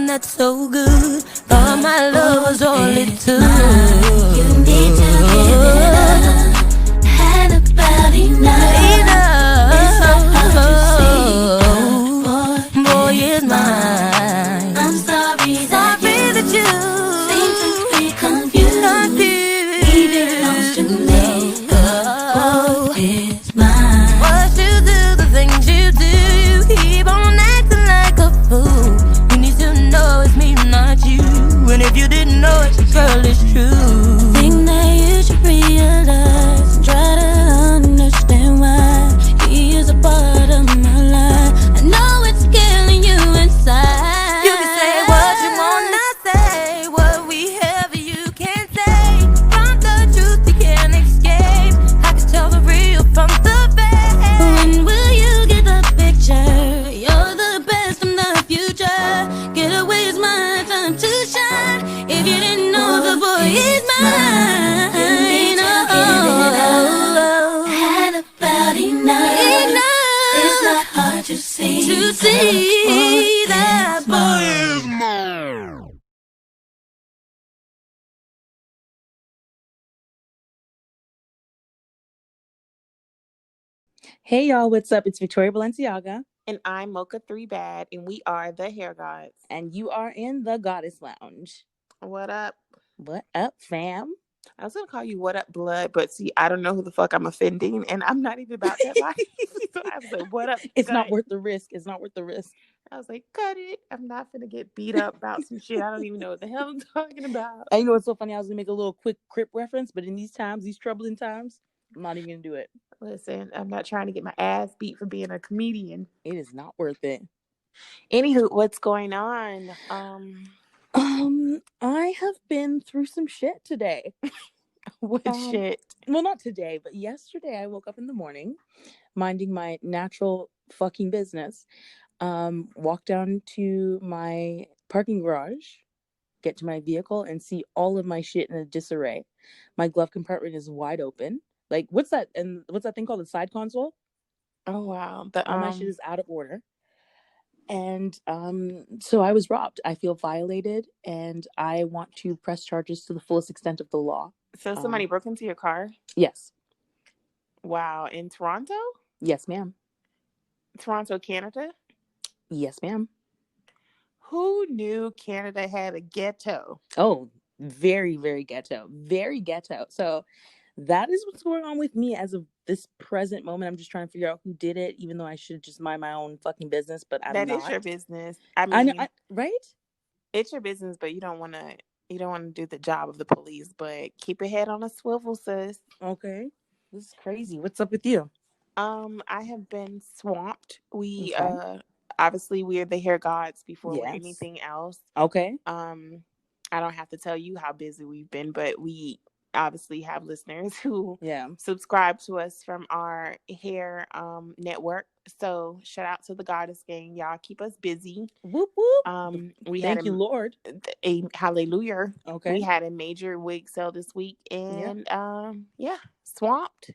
That's so good. All my love was all it took. You need to give it up. Had about enough. It's not hard to see. Boy is mine. I'm sorry that you seem to be confused. He belongs to me. Boy is mine. What you do, the things you do, you keep on acting like a fool. You need to know it's me, not you. And if you didn't know it, girl, it's true. Think that you should realize and try to understand why he is a part of my life. I know it's killing you inside. You can say what you wanna say, what we have you can't say. From the truth you can't escape. I can tell the real from the fake. When will you get the picture? You're the best from the future. Get away is my time to shine. If you didn't know, the boy is mine. Oh, had about enough. It's not hard to see that boy is mine. Hey y'all, what's up? It's Victoria Balenciaga. And I'm Mocha 3 Bad, and we are the Hair Gawds. And you are in the Gawdess Lounge. What up? What up, fam? I was going to call you What Up Blood, but see, I don't know who the fuck I'm offending, and I'm not even about that life. So I was like, what up? It's not worth the risk. It's not worth the risk. I was like, cut it. I'm not going to get beat up about some shit I don't even know what the hell I'm talking about. And you know what's so funny? I was going to make a little quick Crip reference, but in these times, these troubling times, I'm not even going to do it. Listen, I'm not trying to get my ass beat for being a comedian. It is not worth it. Anywho, what's going on? I have been through some shit today. What shit? Well, not today, but yesterday I woke up in the morning, minding my natural fucking business. Walk down to my parking garage, get to my vehicle, and see all of my shit in a disarray. My glove compartment is wide open. Like, what's that thing called? The side console? Oh, wow. All my shit is out of order. And so I was robbed. I feel violated, and I want to press charges to the fullest extent of the law. So somebody broke into your car? Yes. Wow. In Toronto? Yes, ma'am. Toronto, Canada? Yes, ma'am. Who knew Canada had a ghetto? Oh, very, very ghetto. Very ghetto. So that is what's going on with me as of this present moment. I'm just trying to figure out who did it, even though I should just mind my own fucking business, but I'm not. That is your business. I mean, right? It's your business, but you don't want to do the job of the police, but keep your head on a swivel, sis. Okay. This is crazy. What's up with you? I have been swamped. We obviously we're the Hair Gawds before we're anything else. Okay. I don't have to tell you how busy we've been, but we obviously have listeners who subscribe to us from our hair network. So shout out to the Gawdess gang. Y'all keep us busy. Whoop whoop. Thank you, Lord. Hallelujah. Okay. We had a major wig sale this week, and swamped.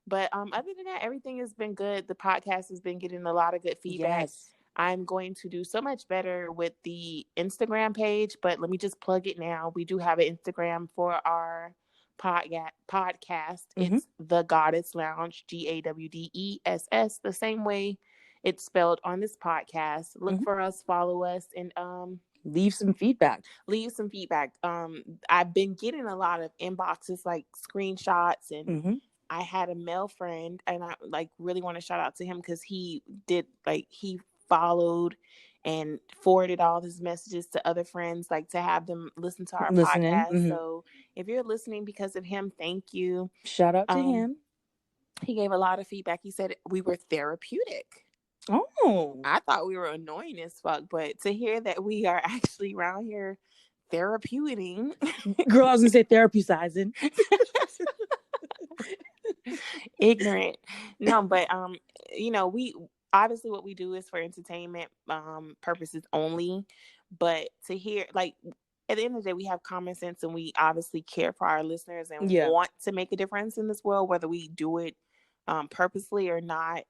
But other than that, everything has been good. The podcast has been getting a lot of good feedback. Yes. I'm going to do so much better with the Instagram page, but let me just plug it now. We do have an Instagram for our podcast. Mm-hmm. It's the Gawdess Lounge, GAWDESS, the same way it's spelled on this podcast. Look for us, follow us, and leave some feedback. I've been getting a lot of inboxes, like screenshots, and I had a male friend, and I really want to shout out to him because he followed and forwarded all his messages to other friends, to have them listen to our podcast. Mm-hmm. So if you're listening because of him, thank you. Shout out to him. He gave a lot of feedback. He said we were therapeutic. Oh. I thought we were annoying as fuck, but to hear that we are actually around here therapeuting. Girl, I was going to say therapeuticizing. Ignorant. No, but we obviously what we do is for entertainment purposes only, but to hear at the end of the day, we have common sense, and we obviously care for our listeners and want to make a difference in this world, whether we do it purposely or not.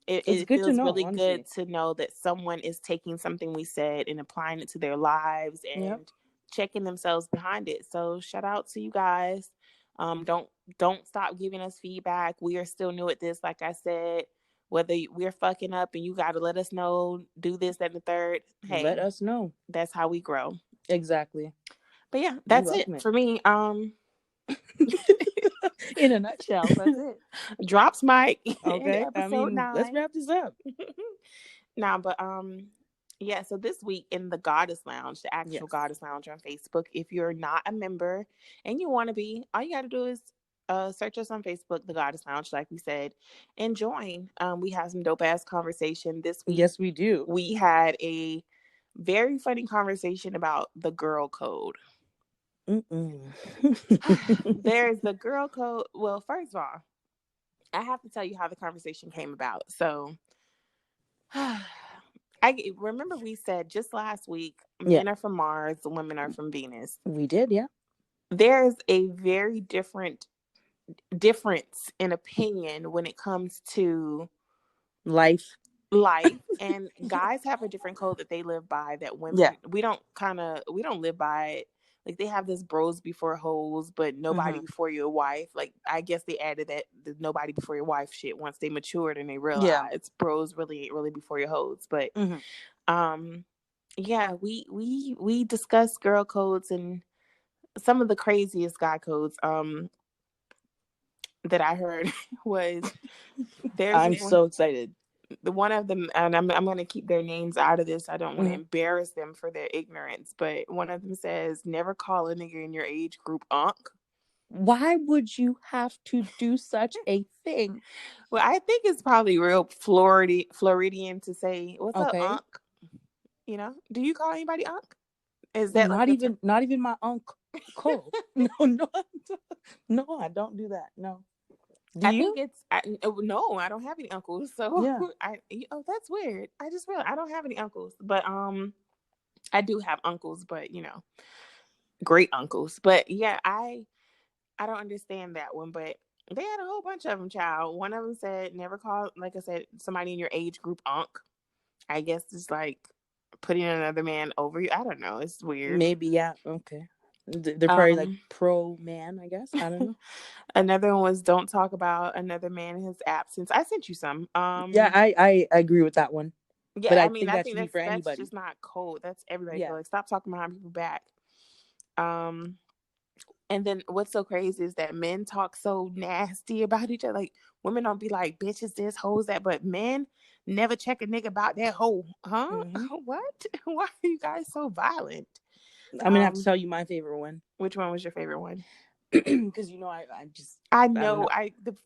it good to feels know, really honestly. good to know that someone is taking something we said and applying it to their lives and Yep. checking themselves behind it. So shout out to you guys. Don't stop giving us feedback. We are still new at this, like I said. Whether we're fucking up and you got to let us know, do this, that, and the third. Hey, Let us know. that's how we grow. Exactly. But yeah, that's it for me. In a nutshell, that's it. Drops mic in Okay. episode 9. Let's wrap this up. Nah, but yeah, so this week in the Gawdess Lounge, the actual Gawdess Lounge on Facebook, if you're not a member and you want to be, all you got to do is search us on Facebook, the Gawdess Lounge, like we said, and join. We have some dope ass conversation this week. Yes, we do. We had a very funny conversation about the girl code. There's the girl code. Well, first of all, I have to tell you how the conversation came about. So I remember we said just last week, men are from Mars, women are from Venus. We did, yeah. There's a very difference in opinion when it comes to life, and guys have a different code that they live by that women we don't live by it. Like they have this bros before hoes, but nobody before your wife. Like I guess they added that the nobody before your wife shit once they matured and they realized bros really ain't really before your hoes. But yeah, we discussed girl codes and some of the craziest guy codes that I heard was I'm so excited. The one of them, and I'm going to keep their names out of this. I don't want to embarrass them for their ignorance, but one of them says, "Never call a nigga in your age group unk." Why would you have to do such a thing? Well, I think it's probably real Floridian to say, "What's up, unk?" You know, do you call anybody unk? Is that not even my uncle? No, I don't do that. No. Do you? Think no, I don't have any uncles. So that's weird. I just realized I don't have any uncles, but I do have uncles, but great uncles. But yeah, I don't understand that one. But they had a whole bunch of them, child. One of them said, "Never call," like I said, somebody in your age group unk. I guess it's like putting another man over you. I don't know. It's weird. Maybe, yeah. Okay. They're probably like pro man, I guess. I don't know. Another one was don't talk about another man in his absence. I sent you some. Yeah, I agree with that one. Yeah, but I think that's for anybody. That's just not code. That's everybody. Yeah. Like, stop talking behind people's back. And then what's so crazy is that men talk so nasty about each other. Like women don't be like bitches this, hoes that, but men never check a nigga about that hoe. Huh? What? Why are you guys so violent? I'm gonna have to tell you my favorite one. Which one was your favorite one? Because I know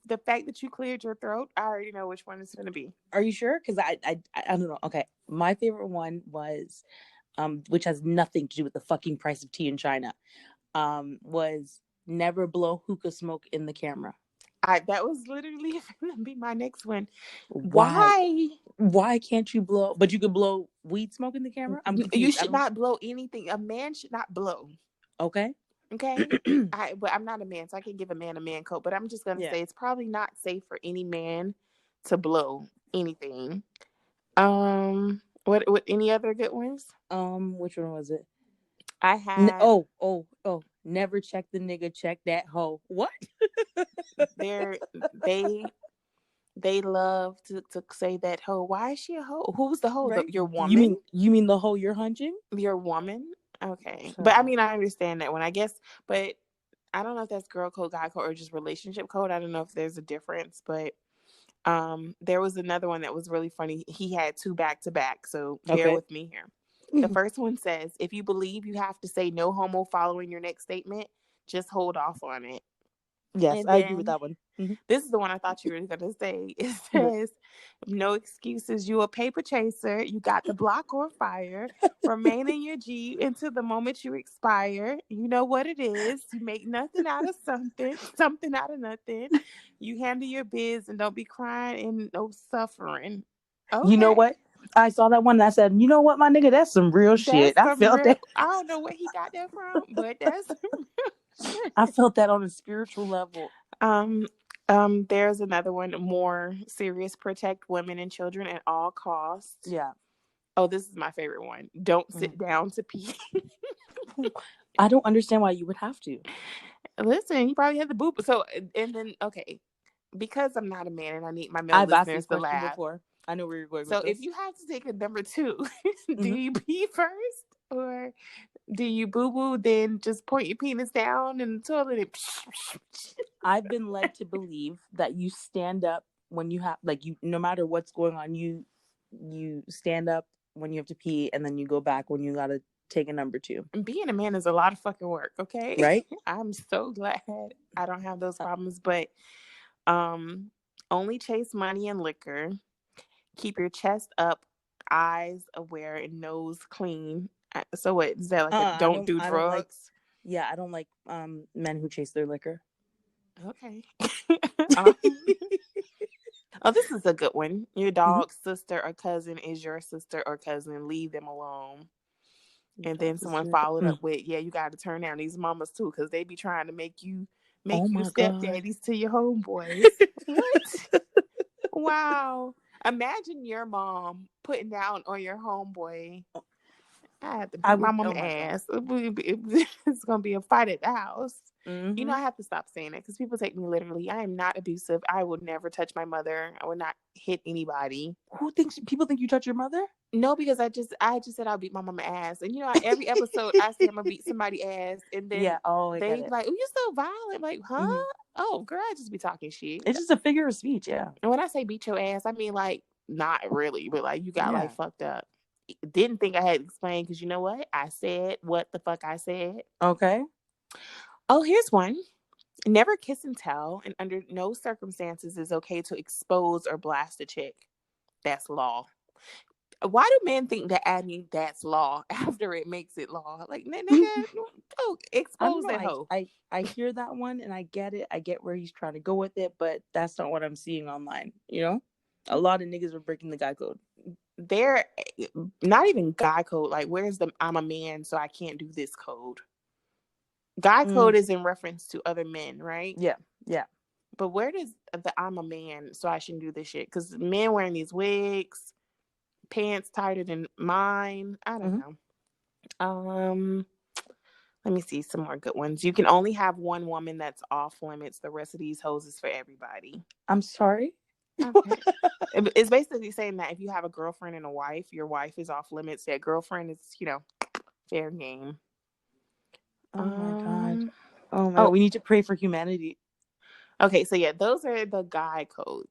the fact that you cleared your throat, I already know which one it's gonna be. Are you sure? Because I don't know. Okay, my favorite one was, which has nothing to do with the fucking price of tea in China, was never blow hookah smoke in the camera. That was literally gonna be my next one. Why can't you blow? But you could blow weed smoke in the camera. You should not blow anything. A man should not blow. Okay. But I'm not a man, so I can't give a man coat. But I'm just gonna say it's probably not safe for any man to blow anything. What any other good ones? Which one was it? I had never check the nigga, check that hoe. What? They love to say that hoe. Why is she a hoe? Who's the hoe? Right? Your woman? You mean the hoe you're hunching? Your woman? Okay. But I mean, I understand that one, I guess. But I don't know if that's girl code, guy code, or just relationship code. I don't know if there's a difference. But there was another one that was really funny. He had two back to back. So bear with me here. The first one says, if you believe you have to say no homo following your next statement, just hold off on it. Yes, I agree with that one. This is the one I thought you were going to say. It says, no excuses. You a paper chaser. You got the block on fire. Remain in your G until the moment you expire. You know what it is. You make nothing out of something out of nothing. You handle your biz and don't be crying and no suffering. Okay. You know what? I saw that one and I said, you know what, my nigga, that's some real shit. I felt that. I don't know where he got that from, but that's some real shit. I felt that on a spiritual level. There's another one, more serious: protect women and children at all costs. Yeah. Oh, this is my favorite one. Don't sit down to pee. I don't understand why you would have to. Listen, you probably had the boop. So, and then, okay, because I'm not a man and I need my male I've asked this listeners to question laugh. before. I know where you're going So, with if this. you have to take a number two, do you pee first, or do you boo boo, then just point your penis down in the toilet? And I've been led to believe that you stand up when you have, like, you, no matter what's going on, you stand up when you have to pee, and then you go back when you gotta take a number two. Being a man is a lot of fucking work. Okay, Right? I'm so glad I don't have those problems. But only chase money and liquor. Keep your chest up, eyes aware, and nose clean. So what is that, like a don't do I don't like. drugs? Yeah, I don't like men who chase their liquor. Okay. um, oh, this is a good one. Your dog's sister or cousin is your sister or cousin. Leave them alone. And then someone followed up with, yeah, you got to turn down these mamas too, because they be trying to make you stepdaddies to your homeboys. What? Wow. Imagine your mom putting down on your homeboy. I have to beat my mama's ass. It's going to be a fight at the house. You know, I have to stop saying that because people take me literally. I am not abusive. I would never touch my mother. I would not hit anybody. People think you touch your mother? No, because I just said I'll beat my mama ass. And you know, every episode I say I'm gonna beat somebody ass, and then they be like, "Oh, you're so violent." I'm like, huh? Oh, girl, I just be talking shit. It's just a figure of speech, yeah. And when I say beat your ass, I mean like not really, but like you got like fucked up. Didn't think I had to explain because you know what? I said what the fuck I said. Okay. Oh, here's one. Never kiss and tell, and under no circumstances is okay to expose or blast a chick. That's law. Why do men think that adding that's law after it makes it law? Like, nigga, oh, expose that hoe. I hear that one and I get it. I get where he's trying to go with it, but that's not what I'm seeing online. You know, a lot of niggas are breaking the guy code. They're not even guy code. Like, where's the I'm a man, so I can't do this code? Guy code is in reference to other men, right? Yeah, yeah. But where does the I'm a man, so I shouldn't do this shit? Because men wearing these wigs, pants tighter than mine. I don't know. Let me see some more good ones. You can only have one woman that's off limits. The rest of these hoes is for everybody. I'm sorry. Okay. It's basically saying that if you have a girlfriend and a wife, your wife is off limits. That girlfriend is, fair game. Oh my god. Oh my god. We need to pray for humanity. Okay, so yeah, those are the guy codes.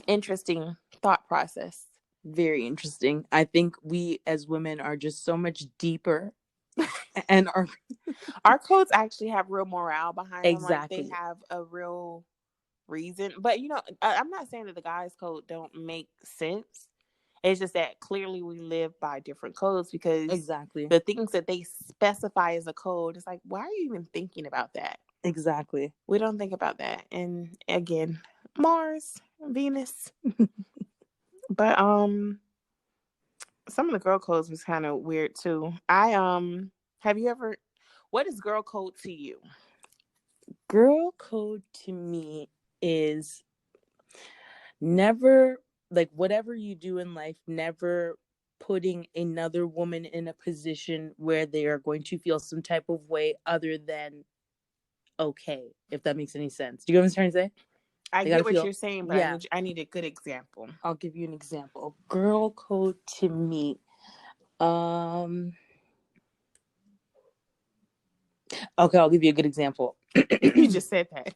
Interesting thought process. Very interesting. I think we as women are just so much deeper, and our codes actually have real morale behind them. Exactly. Like they have a real reason. But I'm not saying that the guys' code don't make sense. It's just that clearly we live by different codes because the things that they specify as a code, it's like, why are you even thinking about that? Exactly. We don't think about that. And again, Mars, Venus. But some of the girl codes was kind of weird too. What is girl code to you? Girl code to me is never, like, whatever you do in life, never putting another woman in a position where they are going to feel some type of way other than okay, if that makes any sense. Do you know what I'm trying to say? I get what you're saying, but I need a good example. I'll give you an example. Girl code to me. Okay, I'll give you a good example. You just said that.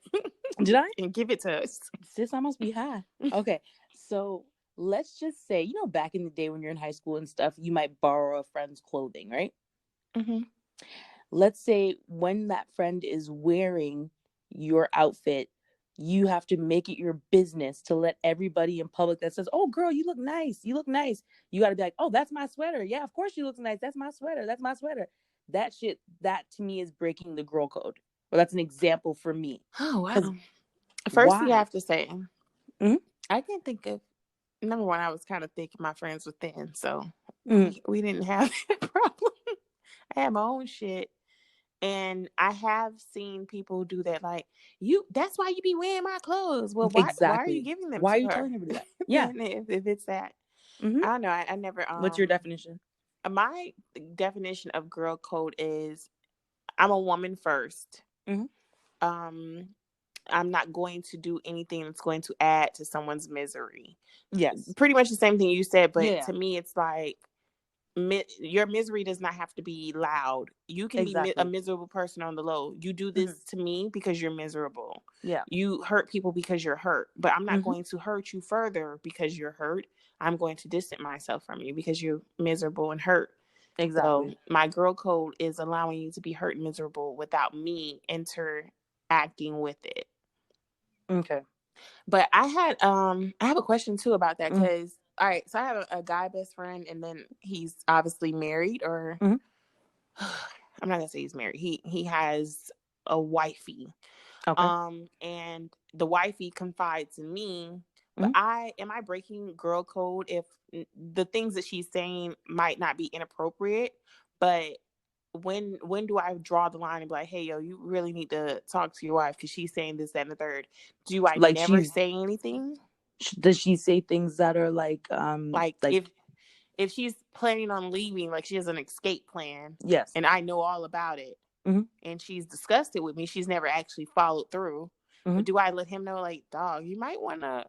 Did I? And give it to us. Sis, I must be high. Okay, so let's just say, back in the day when you're in high school and stuff, you might borrow a friend's clothing, right? Mm-hmm. Let's say when that friend is wearing your outfit, you have to make it your business to let everybody in public that says, oh, girl, you look nice. You look nice. You got to be like, oh, that's my sweater. Yeah, of course she looks nice. That's my sweater. That's my sweater. That shit, that to me is breaking the girl code. Well, that's an example for me. Oh, wow. First, you have to say, I can't think of, number one, I was kind of thinking my friends were thin, so we didn't have that problem. I had my own shit. And I have seen people do that, like, that's why you be wearing my clothes. Well, why are you Exactly. giving them Why are to you her? telling everybody that? Yeah. Then if it's that, Mm-hmm. I don't know. I never What's your definition? my definition of girl code is I'm a woman first. Mm-hmm. Um I'm not going to do anything that's going to add to someone's misery. Yes. Pretty much the same thing you said, but Yeah. to me it's like your misery does not have to be loud. You can be a Exactly. miserable person on the low. You do Mm-hmm. this to me because you're miserable. Yeah. You hurt people because you're hurt, but I'm not Mm-hmm. going to hurt you further because you're hurt. I'm going to distance myself from you because you're miserable and hurt. Exactly. So my girl code is allowing you to be hurt and miserable without me interacting with it. Okay. But I have a question too about that, Mm-hmm. because all right, so I have a guy best friend, and then he's obviously married, or Mm-hmm. I'm not gonna say he's married. He has a wifey. Okay. And the wifey confides in me, but Mm-hmm. I breaking girl code if the things that she's saying might not be inappropriate, but when do I draw the line and be like, hey, yo, you really need to talk to your wife because she's saying this, that, and the third? Do I Like never say anything? does she say things that are like Like if she's planning on leaving, like she has an escape plan, yes. and I know all about it, Mm-hmm. and she's discussed it with me, she's never actually followed through. Mm-hmm. But do I let him know, like, dog, you might want to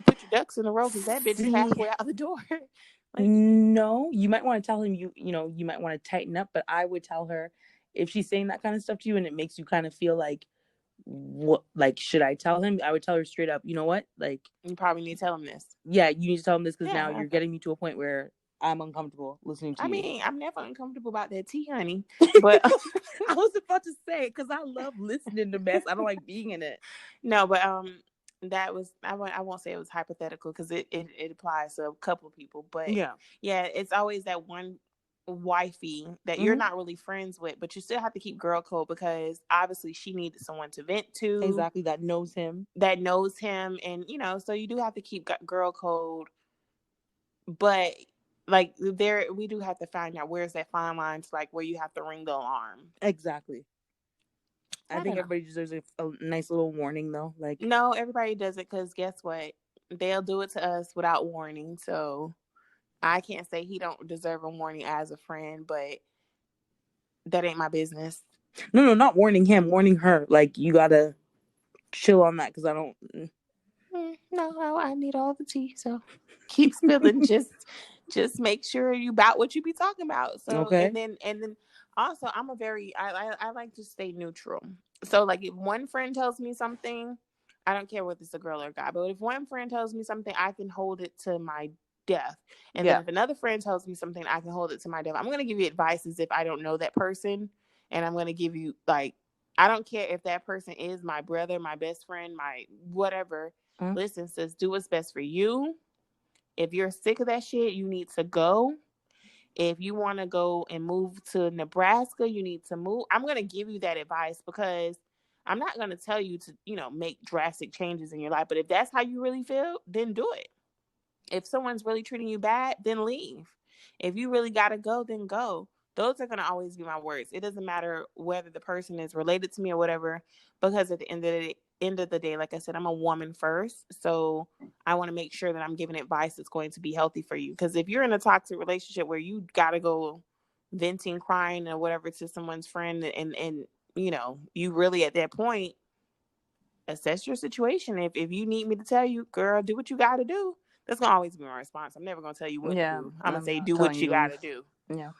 put your ducks in a row because that bitch is halfway out the door? Like, no, you might want to tell him you might want to tighten up, but I would tell her if she's saying that kind of stuff to you and it makes you kind of feel like what, like, should I tell him? I would tell her straight up, you know what? Like, you probably need to tell him this. yeah, you need to tell him this because now Yeah, you're getting me to a point where I'm uncomfortable listening to I you. mean, I'm never uncomfortable about that tea, honey. But I was about to say because I love listening to mess. I don't like being in it. no, but that was I won't say it was hypothetical because it applies to a couple of people. But Yeah. it's always that one wifey that you're not really friends with, but you still have to keep girl code because obviously she needed someone to vent to. Exactly, that knows him. And so you do have to keep girl code. But like we do have to find out where's that fine line to like where you have to ring the alarm. Exactly. I think know. everybody deserves a nice little warning though. Like, no, everybody does it because guess what? They'll do it to us without warning. So I can't say he don't deserve a warning as a friend, but that ain't my business. No, not warning him, warning her. Like, you gotta chill on that because I don't. No, I need all the tea. So keep spilling. just make sure you about what you be talking about. So Okay. and then also I'm I like to stay neutral. So like if one friend tells me something, I don't care whether it's a girl or a guy, but if one friend tells me something, I can hold it to my death. And then if another friend tells me something, I can hold it to my death. I'm going to give you advice as if I don't know that person. And I'm going to give you, like, I don't care if that person is my brother, my best friend, my whatever. Listen, sis, do what's best for you. If you're sick of that shit, you need to go. If you want to go and move to Nebraska, you need to move. I'm going to give you that advice because I'm not going to tell you to, make drastic changes in your life. But if that's how you really feel, then do it. If someone's really treating you bad, then leave. If you really got to go, then go. Those are going to always be my words. It doesn't matter whether the person is related to me or whatever, because at the end of the day, like I said, I'm a woman first. So I want to make sure that I'm giving advice that's going to be healthy for you. Because if you're in a toxic relationship where you got to go venting, crying or whatever to someone's friend and you really at that point, assess your situation. If you need me to tell you, girl, do what you got to do. That's going to always be my response. I'm never going to tell you what to do. I'm going to say, do what you got to do. Yeah.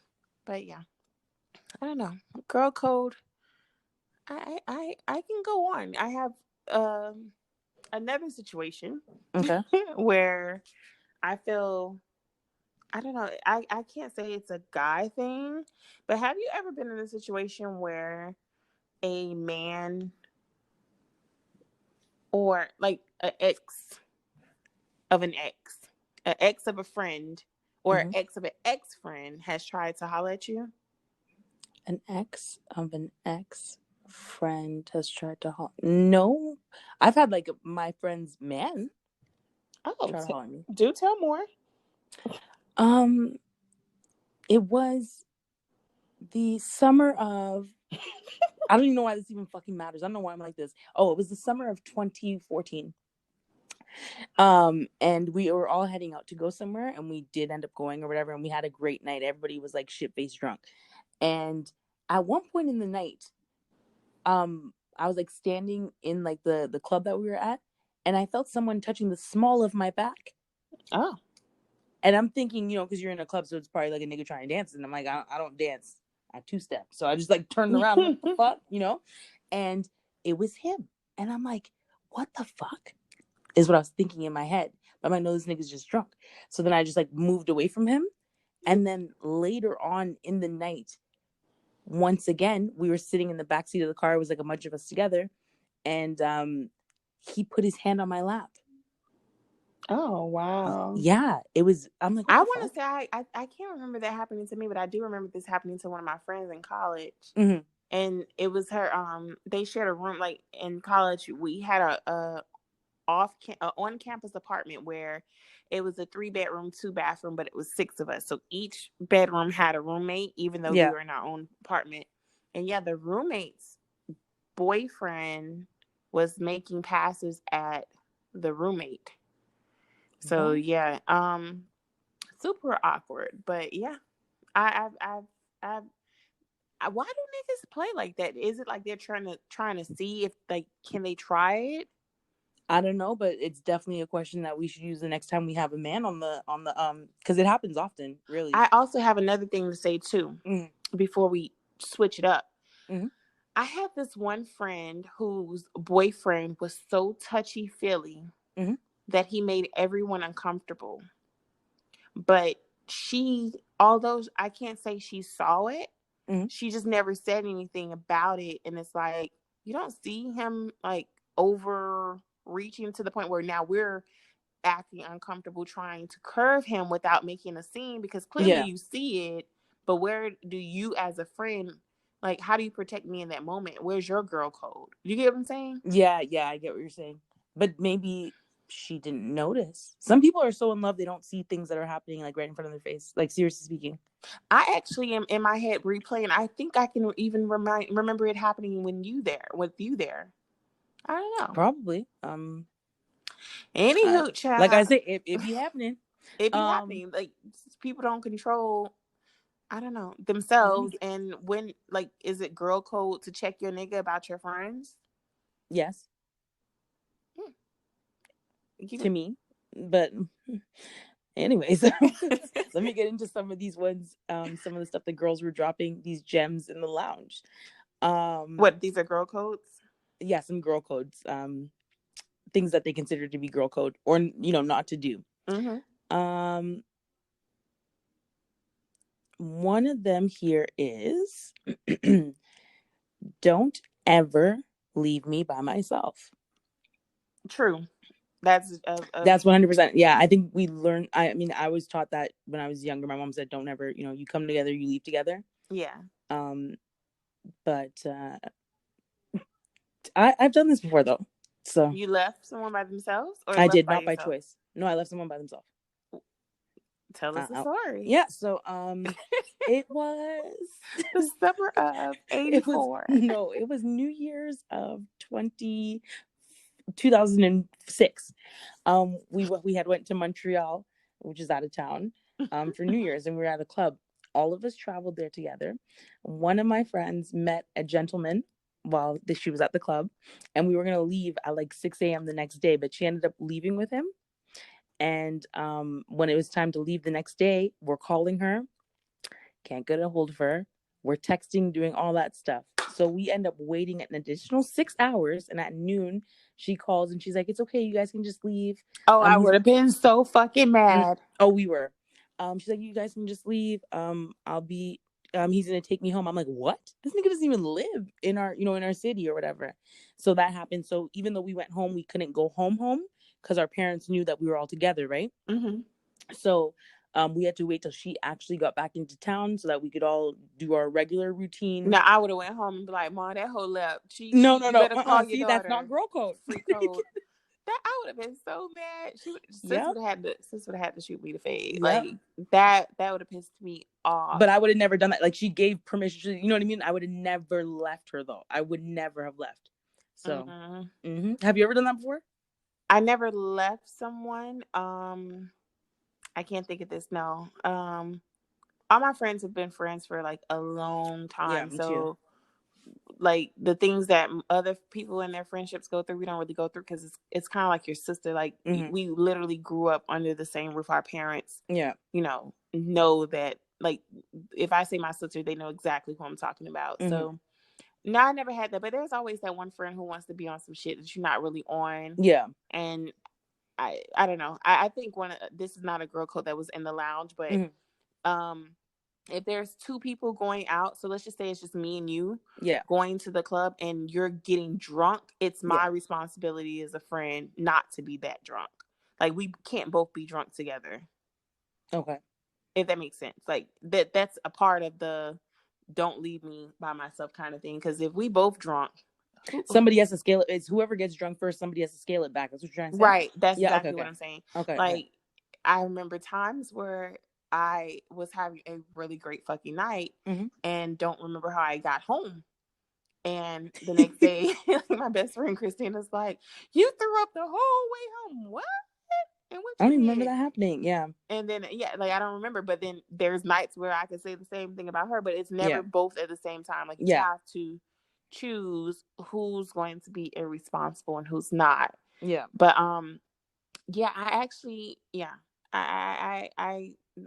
But yeah, I don't know. Girl code. I can go on. I have another situation where I feel, I don't know, I can't say it's a guy thing, but have you ever been in a situation where a man or like an ex of an ex of a friend, or an ex of an ex friend has tried to holler at you? An ex of an ex friend has tried to holler. No, I've had like my friend's man. Oh, try to holler at me. Do tell more. It was The summer of, I don't even know why this even fucking matters. I don't know why I'm like this. Oh, it was the summer of 2014. And we were all heading out to go somewhere, and we did end up going or whatever, and we had a great night. Everybody was like shit-faced drunk. And at one point in the night, I was like standing in like the club that we were at, and I felt someone touching the small of my back. Oh. And I'm thinking, you know, because you're in a club, so it's probably like a nigga trying to dance. And I'm like, I don't dance. I two-step. So I just like turned around, what the fuck, you know? And it was him. And I'm like, what the fuck? Is what I was thinking in my head. But I know this nigga's just drunk. So then I just like moved away from him. And then later on in the night, once again, we were sitting in the backseat of the car. It was like a bunch of us together. And he put his hand on my lap. Oh, wow. Yeah, it was. I'm like, I want to say I can't remember that happening to me, but I do remember this happening to one of my friends in college. Mm-hmm. And it was her. They shared a room. Like in college, we had a on-campus apartment where it was a 3-bedroom, 2-bathroom, but it was 6 of us. So each bedroom had a roommate, even though we were in our own apartment. And yeah, the roommate's boyfriend was making passes at the roommate. So yeah, super awkward. But yeah, I've why do niggas play like that? Is it like they're trying to see if like can they try it? I don't know, but it's definitely a question that we should use the next time we have a man on the because it happens often, really. I also have another thing to say too, before we switch it up. Mm-hmm. I had this one friend whose boyfriend was so touchy-feely that he made everyone uncomfortable. But she, although I can't say she saw it, she just never said anything about it. And it's like, you don't see him like overreaching to the point where now we're acting uncomfortable trying to curve him without making a scene, because clearly you see it. But where do you as a friend, like, how do you protect me in that moment? Where's your girl code? You get what I'm saying? Yeah, I get what you're saying. But maybe she didn't notice. Some people are so in love they don't see things that are happening like right in front of their face. Like, seriously speaking. I actually am in my head replaying. I think I can even remember it happening with you there. I don't know. Probably. Anywho, child. Like I say, it be happening. It be happening. Like, people don't control, I don't know, themselves. And when, like, is it girl code to check your nigga about your friends? Yes. To me. But anyways, let me get into some of these ones, some of the stuff that girls were dropping, these gems in the lounge. What, these are girl codes? Yeah, some girl codes. Things that they consider to be girl code, or, you know, not to do. One of them here is don't ever leave me by myself. True. That's 100%. Yeah, I think we learned. I mean, I was taught that when I was younger. My mom said, "Don't ever, you know, you come together, you leave together." Yeah. But I've done this before though. So you left someone by themselves, or I did, not by choice. No, I left someone by themselves. Tell us the story. Yeah. So it was the summer of 84. It was New Year's of 2006. We had went to Montreal, which is out of town, for New Year's, and we were at a club. All of us traveled there together. One of my friends met a gentleman while she was at the club, and we were gonna leave at like 6 a.m. the next day, but she ended up leaving with him. And when it was time to leave the next day, we're calling her, can't get a hold of her. We're texting, doing all that stuff. So we end up waiting an additional 6 hours. And at noon, she calls and she's like, "It's okay, you guys can just leave." Oh, I would have been so fucking mad. Oh, we were. She's like, "You guys can just leave. I'll be. He's gonna take me home." I'm like, "What? This nigga doesn't even live in our, in our city or whatever." So that happened. So even though we went home, we couldn't go home because our parents knew that we were all together, right? So we had to wait till she actually got back into town so that we could all do our regular routine. Now I would have went home and be like, "Mom, that hoe left." No. Better call your See, daughter. that's not girl code. Free code. I would have been so mad. Sis Yep. would have had to shoot me to fade. Yep. Like that would have pissed me off. But I would have never done that. Like, she gave permission. You know what I mean? I would have never left her, though. I would never have left. So, have you ever done that before? I never left someone. I can't think of this. No. All my friends have been friends for like a long time. Yeah, me so too. Like the things that other people in their friendships go through, we don't really go through because it's kind of like your sister. Like we literally grew up under the same roof. Our parents, know that. Like if I say my sister, they know exactly who I'm talking about. So no, I never had that. But there's always that one friend who wants to be on some shit that you're not really on. Yeah. And I don't know. I think this is not a girl code that was in the lounge, but if there's two people going out, so let's just say it's just me and you going to the club and you're getting drunk, it's my responsibility as a friend not to be that drunk. Like we can't both be drunk together. Okay. If that makes sense. Like that's a part of the don't leave me by myself kind of thing. Because if we both drunk, somebody has to scale it. It's whoever gets drunk first, somebody has to scale it back. That's what you're trying to say? Right. That's exactly what I'm saying. Okay. Like I remember times where I was having a really great fucking night and don't remember how I got home. And the next day, my best friend Christina's like, "You threw up the whole way home. What? And what?" I don't even remember that happening. Yeah. And then like I don't remember, but then there's nights where I could say the same thing about her, but it's never both at the same time. Like you have to choose who's going to be irresponsible and who's not. Yeah. But I actually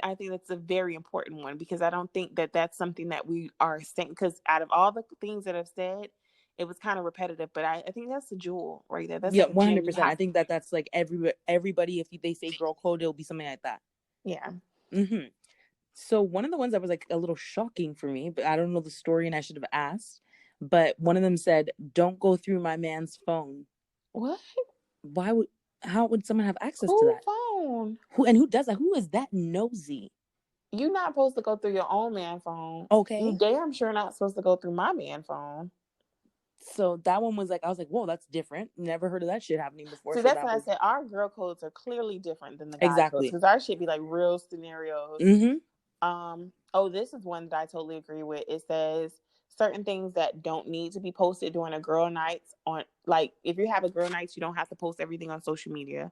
I think that's a very important one because I don't think that that's something that we are saying, because out of all the things that I've said, it was kind of repetitive, but I think that's the jewel right there. That's 100%. I think that's like everybody, if they say girl code, it'll be something like that. Yeah. So one of the ones that was like a little shocking for me, but I don't know the story and I should have asked, but one of them said, "Don't go through my man's phone." What? How would someone have access to that phone? Who does that? Who is that nosy? You're not supposed to go through your own man phone. Okay. You damn sure not supposed to go through my man phone. So that one was like, I was like, whoa, that's different. Never heard of that shit happening before. So that's why I said our girl codes are clearly different than the guy codes. Because our shit be like real scenarios. This is one that I totally agree with. It says certain things that don't need to be posted during a girl night on, like if you have a girl night, you don't have to post everything on social media.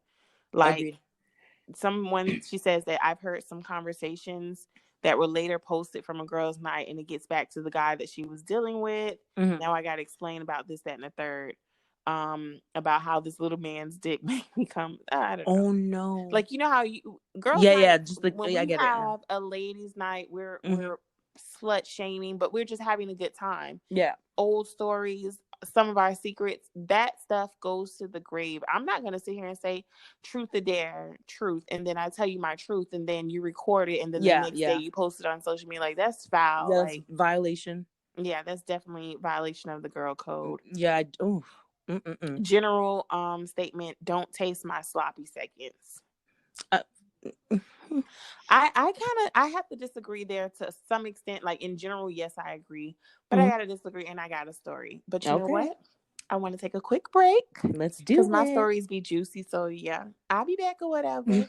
Like she says that I've heard some conversations that were later posted from a girl's night and it gets back to the guy that she was dealing with. Now I got to explain about this, that, and the third, about how this little man's dick made me come. I don't know. Oh no. Like, you know how girls night, just like, when we have a ladies night, we're slut shaming, but we're just having a good time. Yeah. Old stories, some of our secrets, that stuff goes to the grave. I'm not going to sit here and say truth or dare, truth, and then I tell you my truth, and then you record it, and then the next day you post it on social media. Like, that's foul. That's like violation. Yeah, that's definitely violation of the girl code. Yeah. General statement: don't taste my sloppy seconds. I have to disagree there to some extent. Like in general, yes, I agree, but I gotta disagree, and I got a story. But you know what? I want to take a quick break. Let's do it, because my stories be juicy. So yeah, I'll be back or whatever.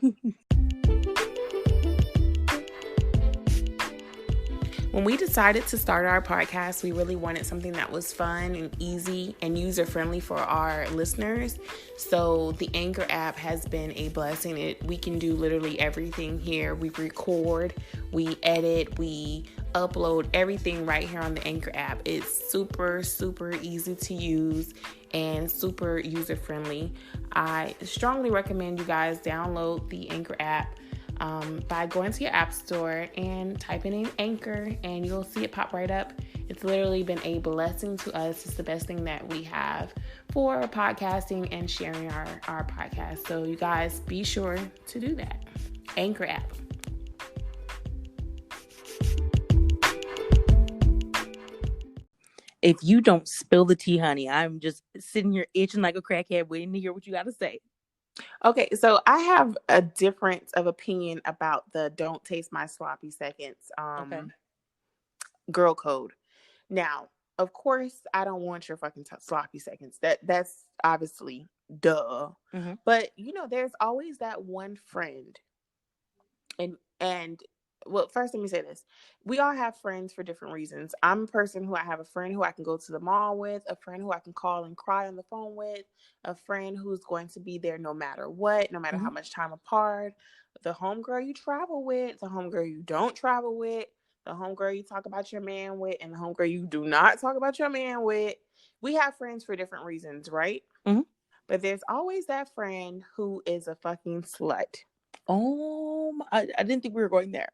When we decided to start our podcast, we really wanted something that was fun and easy and user-friendly for our listeners. So the Anchor app has been a blessing. We can do literally everything here. We record, we edit, we upload everything right here on the Anchor app. It's super, super easy to use and super user-friendly. I strongly recommend you guys download the Anchor app by going to your app store and typing in Anchor, and you'll see it pop right up. It's literally been a blessing to us. It's the best thing that we have for podcasting and sharing our podcast. So you guys be sure to do that. Anchor app. If you don't spill the tea, honey, I'm just sitting here itching like a crackhead waiting to hear what you got to say. Okay, so I have a difference of opinion about the don't taste my sloppy seconds girl code. Now, of course, I don't want your fucking sloppy seconds. That's obviously duh. Mm-hmm. But there's always that one friend, and well, first let me say this: we all have friends for different reasons. I'm a person who I have a friend who I can go to the mall with, a friend who I can call and cry on the phone with, a friend who's going to be there no matter what, no matter how much time apart. The homegirl you travel with, the homegirl you don't travel with, the homegirl you talk about your man with, and the homegirl you do not talk about your man with. We have friends for different reasons, right? Mm-hmm. But there's always that friend who is a fucking slut. Oh, I didn't think we were going there.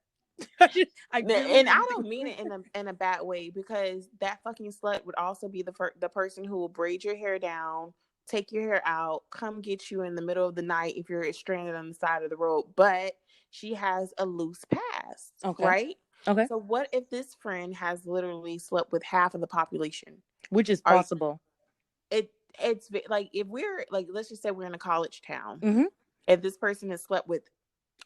I really And I didn't think. don't mean it in a bad way, because that fucking slut would also be the person who will braid your hair down, take your hair out, come get you in the middle of the night if you're stranded on the side of the road, but she has a loose past, Okay. right? Okay. So what if this friend has literally slept with half of the population? Which is possible. It's like, if we're like, let's just say we're in a college town, Mm-hmm. if this person has slept with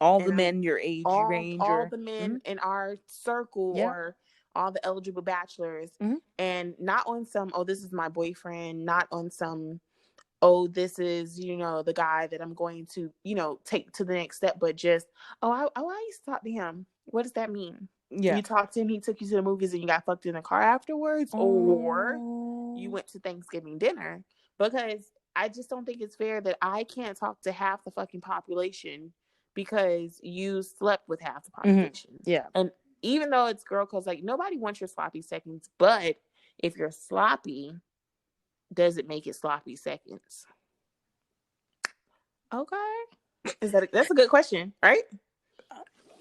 All the men your age range, all or the men in our circle, or all the eligible bachelors, and not on some, oh, this is my boyfriend, not on some, oh, this is the guy that I'm going to take to the next step, but just, I used to talk to him. What does that mean? Yeah. You talked to him, he took you to the movies, and you got fucked in the car afterwards, or you went to Thanksgiving dinner? Because I just don't think it's fair that I can't talk to half the fucking population because you slept with half the population. Yeah. And even though it's girl codes, like, nobody wants your sloppy seconds, but if you're sloppy, does it make it sloppy seconds? Okay. That's a good question, right?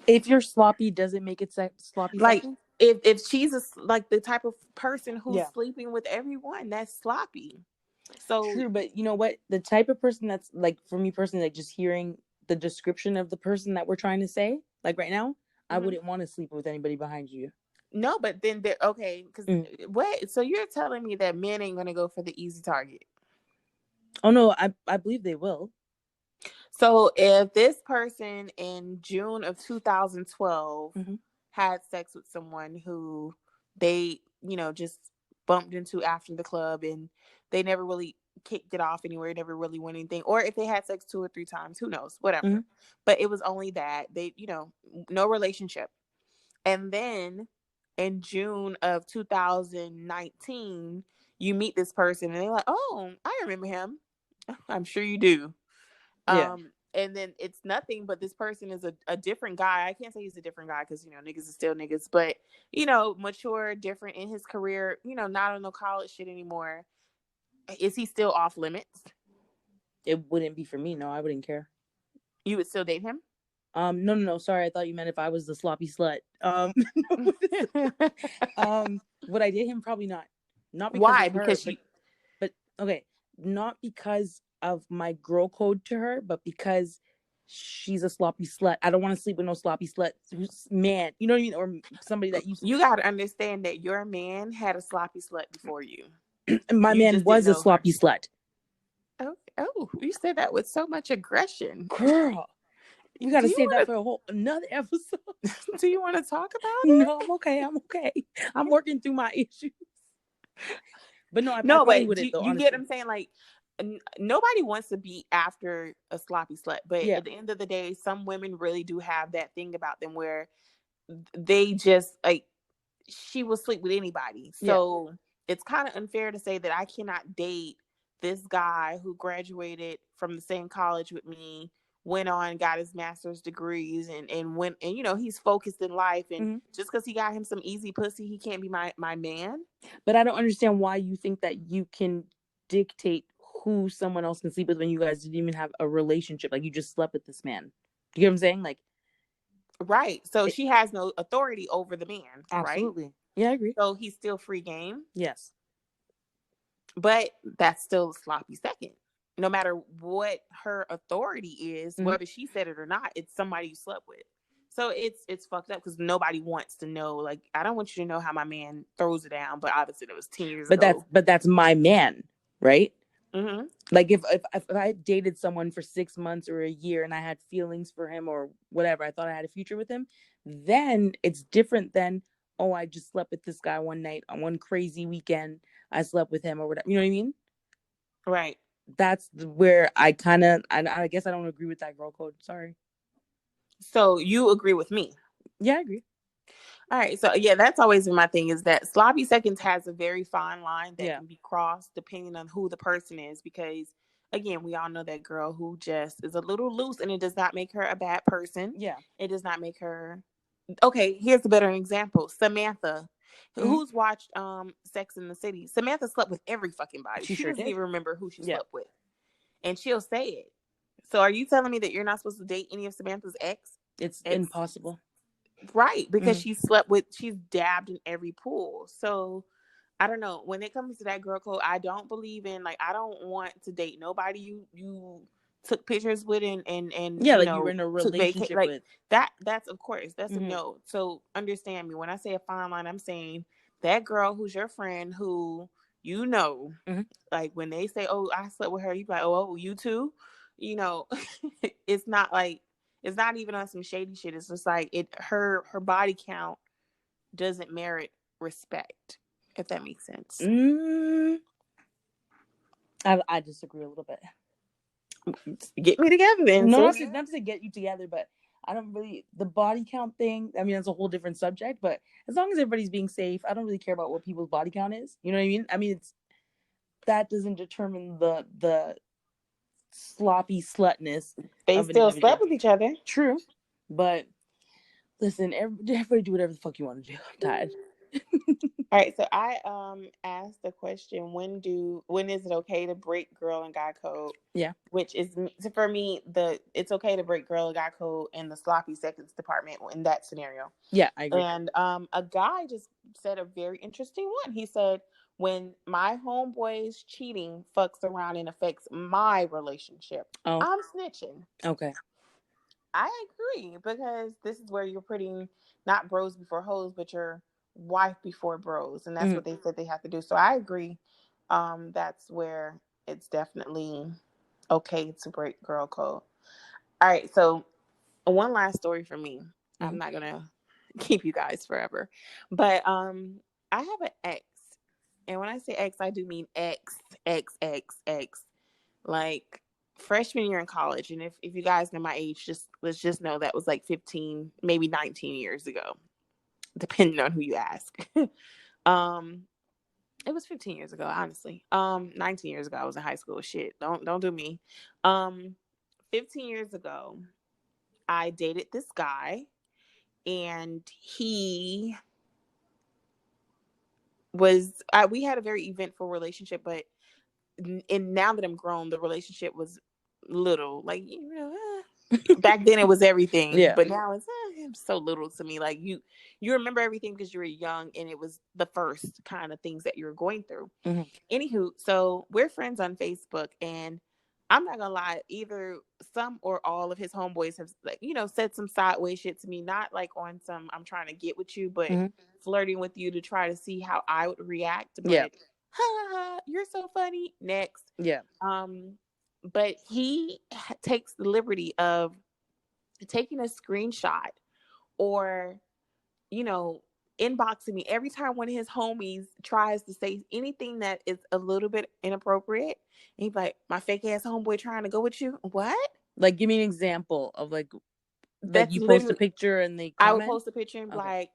If you're sloppy, does it make it sloppy Like, seconds? if she's like the type of person who's Yeah. sleeping with everyone, that's sloppy. So True, but you know what? The type of person that's, like, for me personally, like, just hearing the description of the person that we're trying to say, like, right now, I wouldn't want to sleep with anybody behind you. No, but then they're okay, because what? So you're telling me that men ain't gonna go for the easy target? Oh no, I believe they will. So if this person in June of 2012 had sex with someone who they just bumped into after the club, and they never really kicked it off anywhere, never really went anything, or if they had sex 2 or 3 times, who knows, whatever, but it was only that, they no relationship, and then in June of 2019 you meet this person and they're like, oh, I remember him. I'm sure you do. Yeah. And then it's nothing, but this person is a different guy. I can't say he's a different guy, because niggas is still niggas, but mature, different in his career, not on no college shit anymore. Is he still off limits? It wouldn't be for me. No, I wouldn't care. You would still date him? No. Sorry, I thought you meant if I was the sloppy slut. Would I date him? Probably not. Not because why? of her, Because but okay, not because of my girl code to her, but because she's a sloppy slut. I don't want to sleep with no sloppy slut man. You know what I mean? Or somebody that you got to understand that your man had a sloppy slut before you. My You man just was didn't a know sloppy slut. Oh, you said that with so much aggression. Girl, we got to save that for another episode. Do you want to talk about it? No, I'm okay. I'm working through my issues. But no, I probably wouldn't, though, you honestly. get what I'm saying? Like, nobody wants to be after a sloppy slut, but at the end of the day, some women really do have that thing about them where they just, like, she will sleep with anybody. So it's kind of unfair to say that I cannot date this guy who graduated from the same college with me, went on, got his master's degrees, and went, and he's focused in life, and just because he got him some easy pussy, he can't be my man. But I don't understand why you think that you can dictate who someone else can sleep with when you guys didn't even have a relationship. Like, you just slept with this man. You get what I'm saying? Like, right. So she has no authority over the man. Absolutely. Right? Yeah, I agree. So he's still free game. Yes. But that's still a sloppy second. No matter what her authority is, whether she said it or not, it's somebody you slept with. So it's fucked up, because nobody wants to know. Like, I don't want you to know how my man throws it down, but obviously it was 10 years ago. But that's my man, right? Mm-hmm. Like, if I dated someone for 6 months or a year and I had feelings for him or whatever, I thought I had a future with him, then it's different than, oh, I just slept with this guy one night on one crazy weekend. I slept with him or whatever. You know what I mean? Right. that's where I kind of, I guess I don't agree with that girl code. Sorry. So you agree with me? Yeah, I agree. All right. So yeah, that's always been my thing, is that sloppy seconds has a very fine line that can be crossed depending on who the person is, because again, we all know that girl who just is a little loose, and it does not make her a bad person. Yeah. It does not make her. Okay, here's a better example. Samantha, who's watched Sex in the City. Samantha slept with every fucking body. She sure doesn't did. even remember who she slept with. And she'll say it. So are you telling me that you're not supposed to date any of Samantha's ex? It's impossible. Right, because she's dabbed in every pool. So I don't know. When it comes to that girl code, I don't believe in, like, I don't want to date nobody you took pictures with and yeah, you like know, you were in a relationship like with. That's of course, that's a no. So understand me when I say a fine line. I'm saying that girl who's your friend, who you know, like when they say, "Oh, I slept with her," you be like, "Oh, you too," you know. It's not like, it's not even on some shady shit. It's just like her body count doesn't merit respect, if that makes sense. I disagree a little bit. Get me together then. No, not to get you together, but I don't really, the body count thing, I mean, that's a whole different subject, but as long as everybody's being safe, I don't really care about what people's body count is. You know what I mean? I mean, that doesn't determine the sloppy slutness. They still slept with each other. True. But listen, everybody do whatever the fuck you want to do. I'm tired. All right, so I asked the question, when is it okay to break girl and guy code? Yeah. Which is, for me, it's okay to break girl and guy code in the sloppy seconds department in that scenario. Yeah, I agree. And a guy just said a very interesting one. He said, when my homeboy's cheating fucks around and affects my relationship, I'm snitching. Okay. I agree, because this is where you're putting not bros before hoes, but your wife before bros, and that's what they said they have to do. So I agree. That's where it's definitely okay to break girl code. All right, so one last story for me. I'm not gonna keep you guys forever, but I have an ex, and when I say ex, I do mean ex, like freshman year in college. And if you guys know my age, let's just know that was like 15, maybe 19 years ago, depending on who you ask. It was 15 years ago, honestly. 19 years ago, I was in high school. Shit, don't do me. 15 years ago, I dated this guy, and he was, we had a very eventful relationship, but and now that I'm grown, the relationship was little, like, back then it was everything. Yeah. But now it's so little to me. Like, you remember everything because you were young, and it was the first kind of things that you were going through. Anywho, so we're friends on Facebook, and I'm not gonna lie, either some or all of his homeboys have, like, said some sideways shit to me, not like on some I'm trying to get with you, but flirting with you to try to see how I would react. But you're so funny. Next. Yeah. But he takes the liberty of taking a screenshot or, inboxing me every time one of his homies tries to say anything that is a little bit inappropriate. And he's like, my fake ass homeboy trying to go with you. What? Like, give me an example of like you post a picture and they comment? I would post a picture and be like,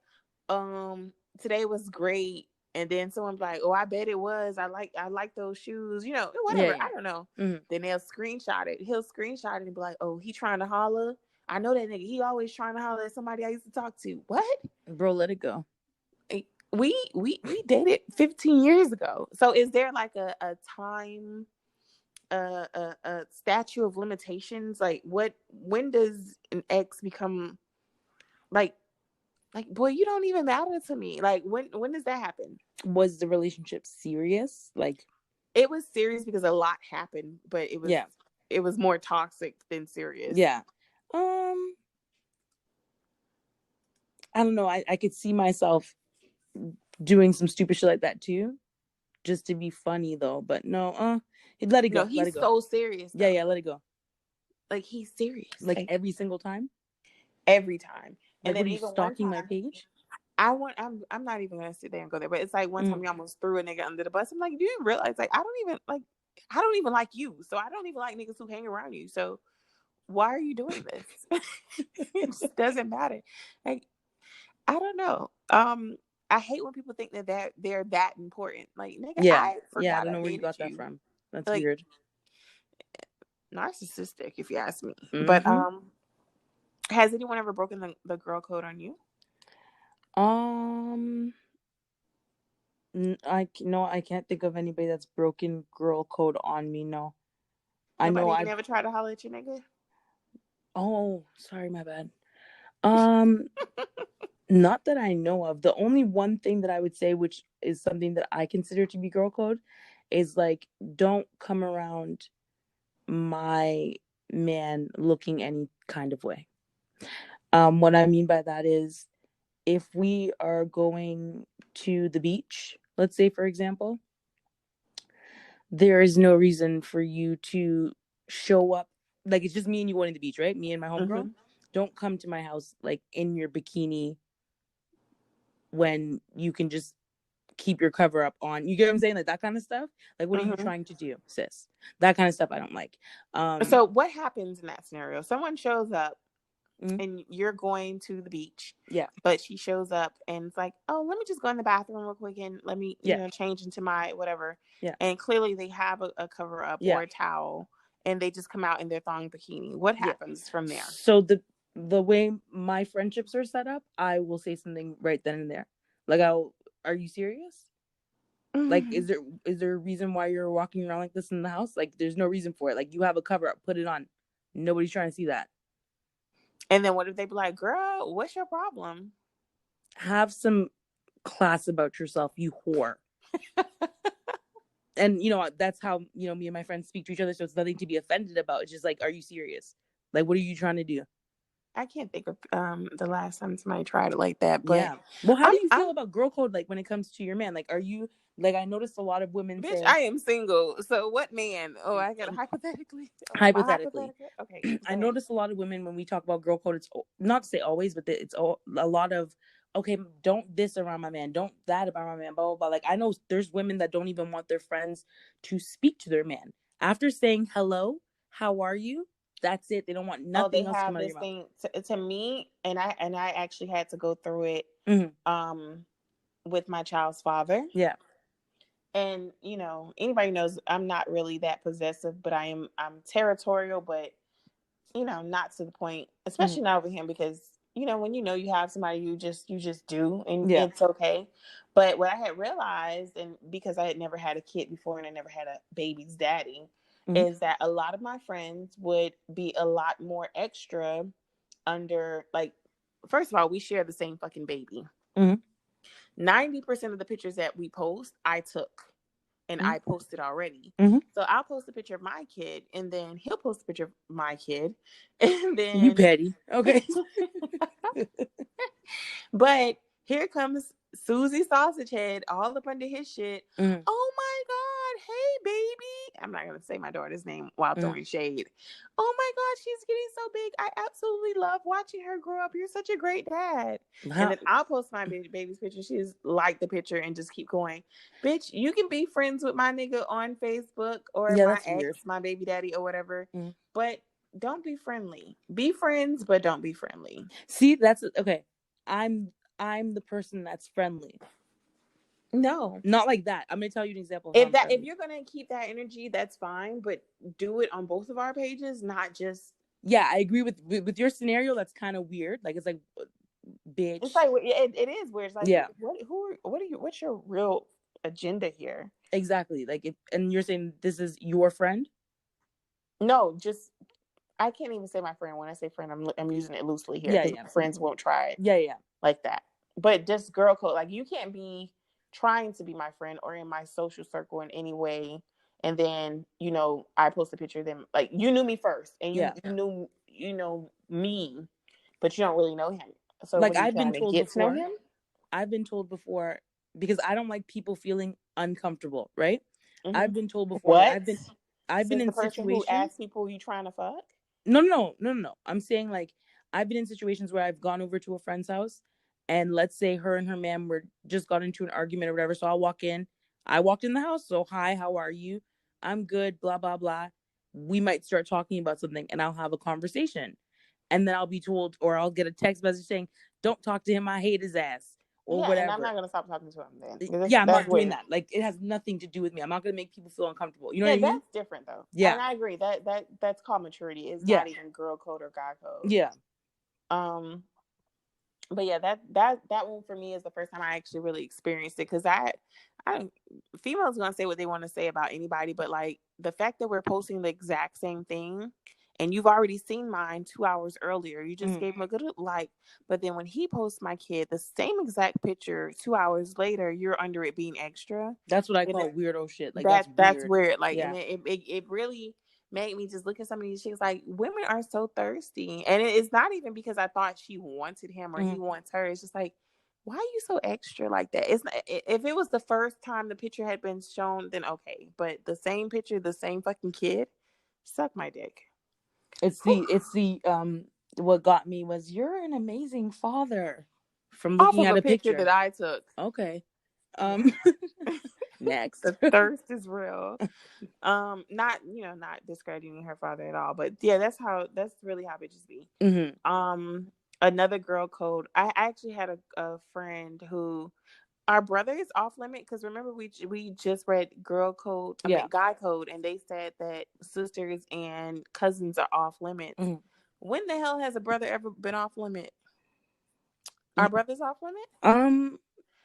today was great. And then someone's like, oh, I bet it was. I like those shoes, whatever. Yeah. I don't know. Then they'll screenshot it. He'll screenshot it and be like, oh, he trying to holler. I know that nigga. He always trying to holler at somebody I used to talk to. What? Bro, let it go. We dated 15 years ago. So is there like a time, a statute of limitations? Like, when does an ex become like, boy, you don't even matter to me? Like, when does that happen? Was the relationship serious? Like, it was serious because a lot happened, but it was more toxic than serious. Yeah. I don't know. I could see myself doing some stupid shit like that too, just to be funny though. But no, let it go. No, he's so serious. Though. Yeah, let it go. Like, he's serious. Like every single time. Every time. Like, and then even stalking my page. I'm not even gonna sit there and go there, but it's like one time you almost threw a nigga under the bus. I'm like, do you realize, like, I don't even, like, I don't even like you, so I don't even like niggas who hang around you. So why are you doing this? It just doesn't matter. Like, I don't know. I hate when people think that they're that important. Like, nigga, Yeah. I Yeah, I forgot don't I know where you dated got that you. from. That's Like, weird. narcissistic, if you ask me. But Mm-hmm. has anyone ever broken the girl code on you? I can't think of anybody that's broken girl code on me. No. I know Nobody I never tried to holler at you, nigga? Oh, sorry, my bad. Not that I know of. The only one thing that I would say, which is something that I consider to be girl code, is like, don't come around my man looking any kind of way. What I mean by that is, if we are going to the beach, let's say, for example, there is no reason for you to show up. Like, it's just me and you going to the beach, right? Me and my homegirl. Mm-hmm. Don't come to my house like in your bikini when you can just keep your cover up on. You get what I'm saying? Like, that kind of stuff. Like, what are you trying to do, sis? That kind of stuff I don't like. So what happens in that scenario? Someone shows up mm-hmm. and you're going to the beach. Yeah. But she shows up and it's like, oh, let me just go in the bathroom real quick and let me, change into my whatever. Yeah. And clearly they have a cover up or a towel and they just come out in their thong bikini. What happens from there? So the way my friendships are set up, I will say something right then and there. Like, are you serious? Mm-hmm. Like, is there a reason why you're walking around like this in the house? Like, there's no reason for it. Like, you have a cover up, put it on. Nobody's trying to see that. And then what if they be like, girl, what's your problem? Have some class about yourself, you whore. And, that's how, me and my friends speak to each other. So it's nothing to be offended about. It's just like, are you serious? Like, what are you trying to do? I can't think of the last time somebody tried it like that. But yeah. Well, how do you feel about girl code? Like, when it comes to your man, like, are you like? I noticed a lot of women. Bitch, I am single. So what man? Oh, I got hypothetically. Hypothetically. Okay. I noticed a lot of women when we talk about girl code. It's not to say always, but it's a lot of, okay, don't this around my man, don't that about my man, blah blah blah. Like, I know there's women that don't even want their friends to speak to their man after saying hello, how are you. That's it. They don't want nothing else to come out of your mouth. They have this thing to me, and I actually had to go through it with my child's father. Yeah. And anybody knows I'm not really that possessive, but I'm territorial, but not to the point, especially not over him, because when you have somebody you just do, and it's okay. But what I had realized, and because I had never had a kid before and I never had a baby's daddy, is that a lot of my friends would be a lot more extra under, like, first of all, we share the same fucking baby. 90% of the pictures that we post, I took. And I posted already. So I'll post a picture of my kid, and then he'll post a picture of my kid. And then you petty. Okay. But here comes Susie Sausage Head all up under his shit. Oh my God, hey baby. I'm not gonna say my daughter's name while throwing shade. Oh my God, she's getting so big. I absolutely love watching her grow up. You're such a great dad. Wow. And then I'll post my baby's picture. She's like the picture and just keep going. Bitch, you can be friends with my nigga on Facebook or my ex, my baby daddy or whatever. But don't be friendly. Be friends, but don't be friendly. See, that's okay. I'm the person that's friendly. No, not like that. I'm gonna tell you an example. If you're gonna keep that energy, that's fine, but do it on both of our pages, not just. Yeah, I agree with your scenario. That's kind of weird. Like, it's like, bitch. It's like it is weird. It's like, yeah. What's your real agenda here? Exactly. Like, and you're saying this is your friend? No, just. I can't even say my friend. When I say friend, I'm using it loosely here. Yeah. My friends won't try it. Yeah. Like that. But just girl code. Like, you can't be trying to be my friend or in my social circle in any way. And then, I post a picture of them. Like, you knew me first. And you knew me. But you don't really know him. So, like, I've been told before. To know him? I've been told before, because I don't like people feeling uncomfortable, right? I've been told before. What? I've been in situations. Who ask people you trying to fuck? No. I'm saying, like, I've been in situations where I've gone over to a friend's house, and let's say her and her man just got into an argument or whatever. So I'll walk in. I walked in the house. So, hi, how are you? I'm good, blah, blah, blah. We might start talking about something and I'll have a conversation. And then I'll be told, or I'll get a text message saying, don't talk to him. I hate his ass, or Yeah, and I'm whatever. not gonna stop talking to him then. Yeah, I'm not doing weird. that. Like, it has nothing to do with me. I'm not going to make people feel uncomfortable. You know Yeah, what I mean? that's different though. Yeah. And I agree that's called maturity. It's Yeah. not even girl code or guy code. Yeah. But yeah, that one for me is the first time I actually really experienced it, because I females gonna say what they want to say about anybody, but like the fact that we're posting the exact same thing and you've already seen mine 2 hours earlier, you just gave him a good like, but then when he posts my kid the same exact picture 2 hours later, you're under it being extra. That's what I call weirdo shit. Like, that's weird. Like, yeah. And it really made me just look at some of these chicks like, women are so thirsty. And it's not even because I thought she wanted him or he wants her. It's just like, why are you so extra like that? It's not, if it was the first time the picture had been shown, then okay. But the same picture, the same fucking kid, suck my dick. It's the what got me was, you're an amazing father, from Off looking of at a a picture that I took. Okay. Next. The thirst is real. Not discrediting her father at all, but yeah, that's really how bitches be. Another girl code. I actually had a friend who, our brother is off limit, because remember we just read girl code, guy code, and they said that sisters and cousins are off limits. When the hell has a brother ever been off limit? Our brother's off limit?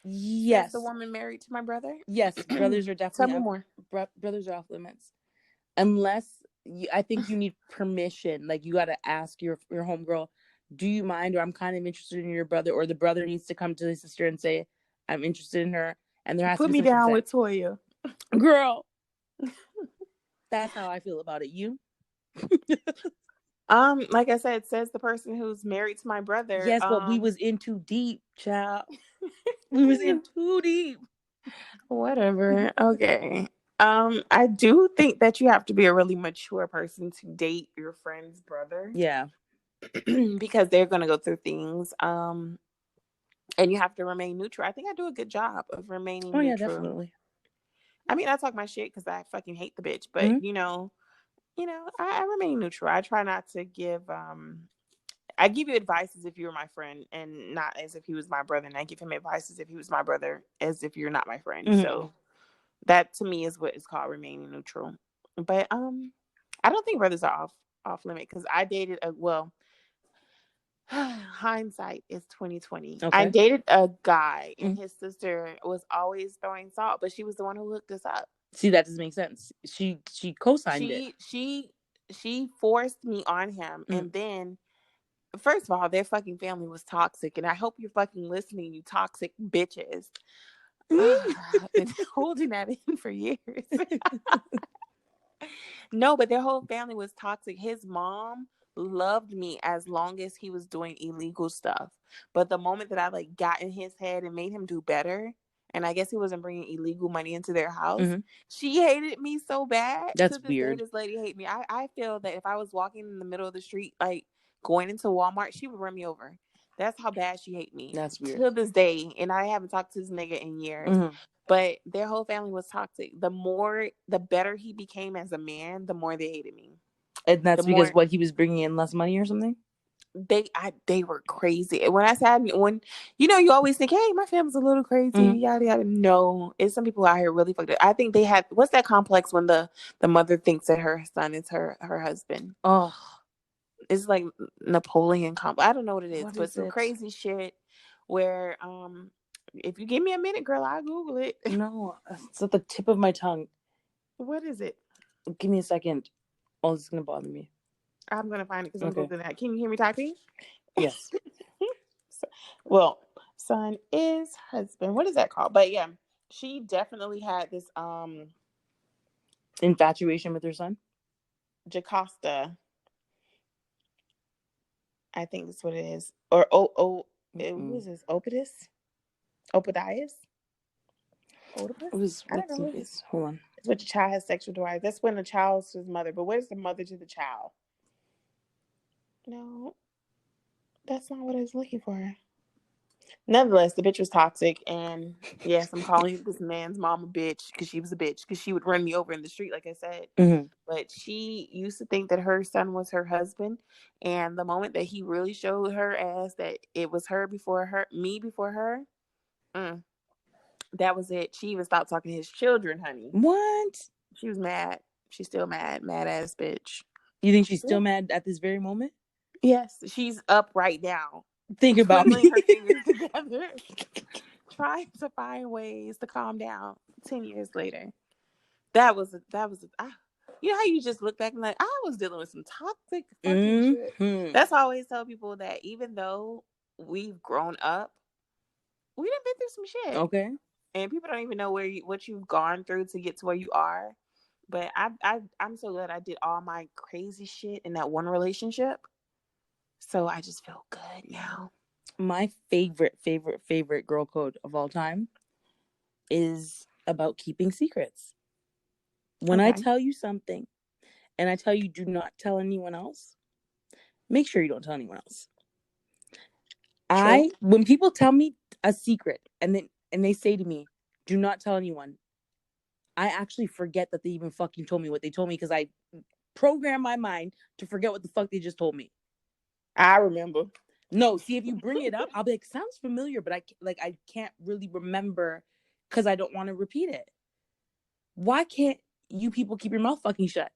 Yes. Says the woman married to my brother? Yes, brothers are definitely Tell me more. Brothers are off limits. Unless I think you need permission. Like, you got to ask your homegirl, do you mind, or I'm kind of interested in your brother, or the brother needs to come to the sister and say, I'm interested in her, and there has to be some down consent. with Toya. Girl. That's how I feel about it. You? Like I said, it says the person who's married to my brother. Yes, but we was in too deep, child. We was in too deep. Whatever. Okay. I do think that you have to be a really mature person to date your friend's brother. Yeah. Because they're gonna go through things. And you have to remain neutral. I think I do a good job of remaining neutral. Yeah, definitely. I mean, I talk my shit because I fucking hate the bitch, but I remain neutral. I try not to give I give you advice as if you were my friend, and not as if he was my brother, and I give him advice as if he was my brother, as if you're not my friend. So that to me is what is called remaining neutral. But I don't think brothers are off limit, because I dated hindsight is 2020. Okay. I dated a guy, and his sister was always throwing salt, but she was the one who hooked us up. See, that doesn't make sense. She co-signed it. She forced me on him, and then, first of all, their fucking family was toxic, and I hope you're fucking listening, you toxic bitches. I've been holding that in for years. No, but their whole family was toxic. His mom loved me as long as he was doing illegal stuff, but the moment that I got in his head and made him do better, and I guess he wasn't bringing illegal money into their house, she hated me so bad. That's to this weird. Day, this lady hated me. I feel that if I was walking in the middle of the street, going into Walmart, she would run me over. That's how bad she hated me. That's weird. To this day, and I haven't talked to this nigga in years. But their whole family was toxic. The better he became as a man, the more they hated me. And that's because he was bringing in less money or something? They were crazy. When I said, you always think, hey, my family's a little crazy, yada yada. No, it's some people out here really fucked up. I think they had, what's that complex when the mother thinks that her son is her husband? Oh, it's like Napoleon complex. I don't know what it is, but some crazy shit where if you give me a minute, girl, I'll Google it. No, it's at the tip of my tongue. What is it? Give me a second. Oh, this is gonna bother me. I'm gonna find it because I'm Googling that. Can you hear me typing? Yes. Son is husband. What is that called? But yeah, she definitely had this infatuation with her son. Jocasta, I think that's what it is. Or what is this? Opodias? I don't know. Hold on. It's when the child has sexual desires. That's when the child's his mother. But where's the mother to the child? No, that's not what I was looking for. Nonetheless, the bitch was toxic, and yes, I'm calling this man's mom a bitch because she was a bitch because she would run me over in the street, like I said. Mm-hmm. But she used to think that her son was her husband, and the moment that he really showed her ass that it was her before her, me before her, that was it. She even stopped talking to his children, honey. What? She was mad. She's still mad ass bitch. You think she's still mad at this very moment? Yes, she's up right now. Think about twiddling me. her fingers together, trying to find ways to calm down. 10 years later, you know how you just look back and like, I was dealing with some toxic fucking shit. That's why I always tell people that even though we've grown up, we done been through some shit. Okay. And people don't even know what you've gone through to get to where you are. But I'm so glad I did all my crazy shit in that one relationship. So I just feel good now. My favorite girl code of all time is about keeping secrets. When I tell you something and I tell you do not tell anyone else, make sure you don't tell anyone else. When people tell me a secret and they say to me, do not tell anyone, I actually forget that they even fucking told me what they told me because I program my mind to forget what the fuck they just told me. I remember. No, see, if you bring it up, I'll be like, sounds familiar, but I can't really remember because I don't want to repeat it. Why can't you people keep your mouth fucking shut?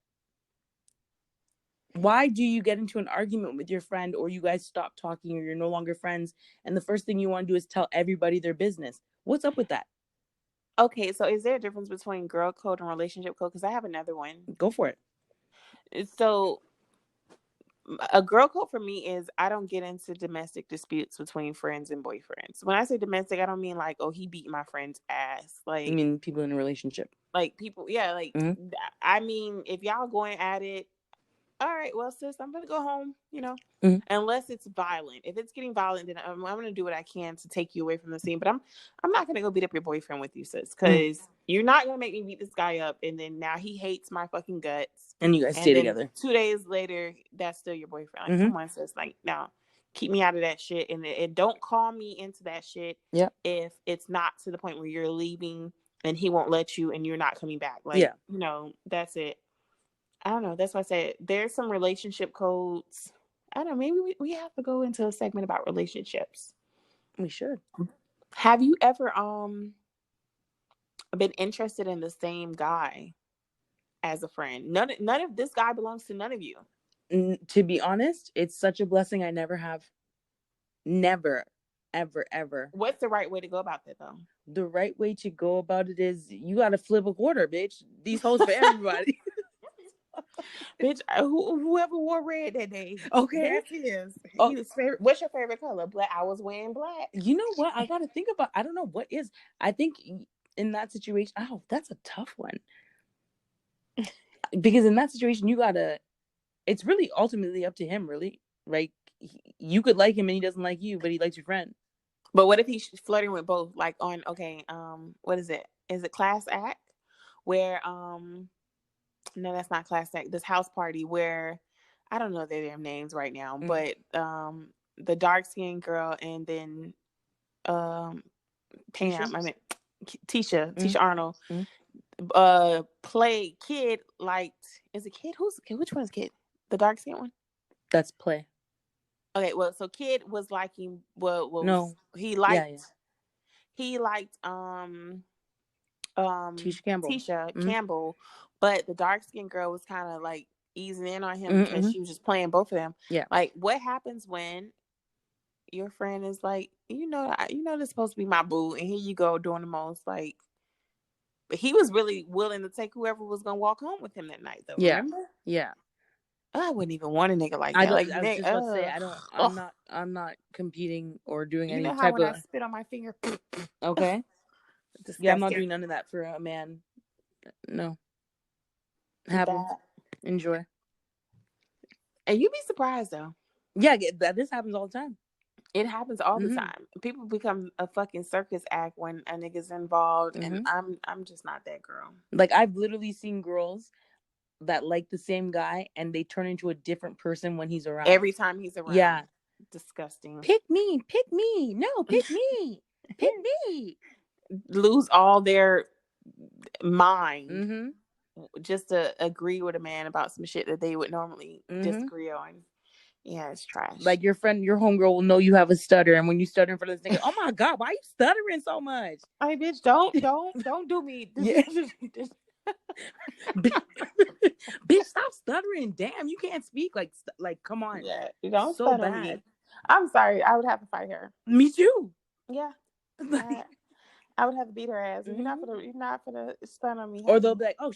Why do you get into an argument with your friend or you guys stop talking or you're no longer friends and the first thing you want to do is tell everybody their business? What's up with that? Okay, so is there a difference between girl code and relationship code? Because I have another one. Go for it. So a girl code for me is I don't get into domestic disputes between friends and boyfriends. When I say domestic, I don't mean like, oh, he beat my friend's ass. Like, I mean people in a relationship. Like people, yeah, like I mean, if y'all going at it, all right, well, sis, I'm gonna go home, unless it's violent. If it's getting violent, then I'm gonna do what I can to take you away from the scene. But I'm not gonna go beat up your boyfriend with you, sis, because you're not gonna make me beat this guy up, and then now he hates my fucking guts, and you guys stay together. 2 days later, that's still your boyfriend. Like, come on, sis, like, no, keep me out of that shit, and don't call me into that shit. Yeah. If it's not to the point where you're leaving and he won't let you, and you're not coming back, like, that's it. I don't know. That's why I said there's some relationship codes. I don't know. Maybe we have to go into a segment about relationships. We should. Have you ever been interested in the same guy as a friend? None of this guy belongs to none of you. To be honest, it's such a blessing. I never have. Never, ever, ever. What's the right way to go about that, though? The right way to go about it is you got to flip a quarter, bitch. These hoes for everybody. Bitch, whoever wore red that day. Okay. That is. What's your favorite color? Black. I was wearing black. You know what? I got to think about, I don't know what is. I think in that situation, that's a tough one. Because in that situation, it's really ultimately up to him, really. Right? You could like him and he doesn't like you, but he likes your friend. But what if he's flirting with both? Like on, what is it? Is it Class Act? Where, no, that's not Class Act. This house party where, I don't know their damn names right now, but the dark-skinned girl and then Tisha Arnold play Kid liked, is it Kid? Who's Kid? Which one's Kid? The dark-skinned one? That's Play. Okay, well, so Kid was liking, he liked Tisha Campbell, but the dark-skinned girl was kind of like easing in on him because she was just playing both of them. Yeah. Like, what happens when your friend is like, this is supposed to be my boo, and here you go doing the most, like, but he was really willing to take whoever was gonna walk home with him that night, though. Yeah. Remember? Yeah. I wouldn't even want a nigga like that. I was just about to say, I'm not competing or doing any type of. You know how when I spit on my finger? Okay. Yeah, I'm not doing none of that for a man. No. Happens. Enjoy. And you'd be surprised, though. Yeah, this happens all the time. It happens all the time. People become a fucking circus act when a nigga's involved, and I'm just not that girl. Like, I've literally seen girls that like the same guy and they turn into a different person when he's around. Every time he's around. Yeah. Disgusting. Pick me. No, pick me. Pick me. Lose all their mind Mm-hmm. just to agree with a man about some shit that they would normally Mm-hmm. disagree on. Yeah, it's trash. Like your homegirl will know you have a stutter, and when you stutter in front of this nigga, oh my god, why are you stuttering so much? Hey, bitch, don't do me. Yeah. Bitch, stop stuttering. Damn, you can't speak. Like, come on. Yeah, you don't so stutter bad. me. I'm sorry. I would have to fight her. Me too. Yeah. Like, I would have to beat her ass. Mm-hmm. You're not gonna stun on me. Or they'll be like, oh